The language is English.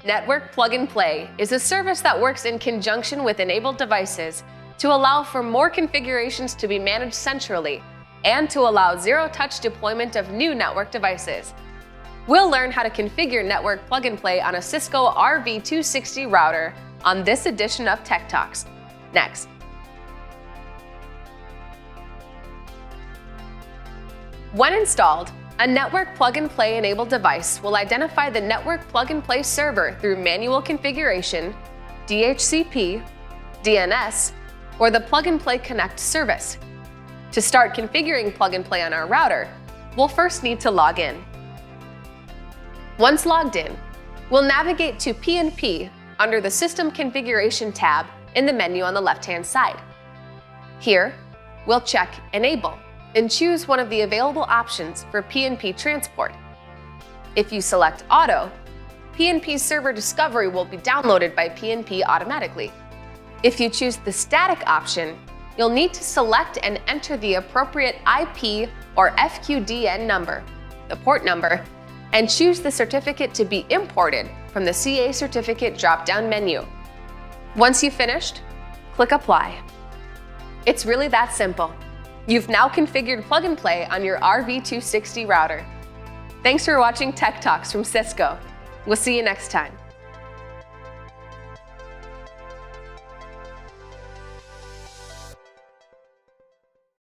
Network Plug and Play is a service that works in conjunction with enabled devices to allow for more configurations to be managed centrally and to allow zero-touch deployment of new network devices. We'll learn how to configure Network Plug and Play on a Cisco RV260 router on this edition of Tech Talks. Next. When installed, a Network Plug and Play enabled device will identify the Network Plug and Play server through manual configuration, DHCP, DNS, or the Plug and Play Connect service. To start configuring Plug and Play on our router, we'll first need to log in. Once logged in, we'll navigate to P&P under the System Configuration tab in the menu on the left-hand side. Here, we'll check Enable and choose one of the available options for P&P transport. If you select Auto, P&P Server Discovery will be downloaded by P&P automatically. If you choose the Static option, you'll need to select and enter the appropriate IP or FQDN number, the port number, and choose the certificate to be imported from the CA Certificate drop-down menu. Once you've finished, click Apply. It's really that simple. You've now configured Plug and Play on your RV260 router. Thanks for watching Tech Talks from Cisco. We'll see you next time.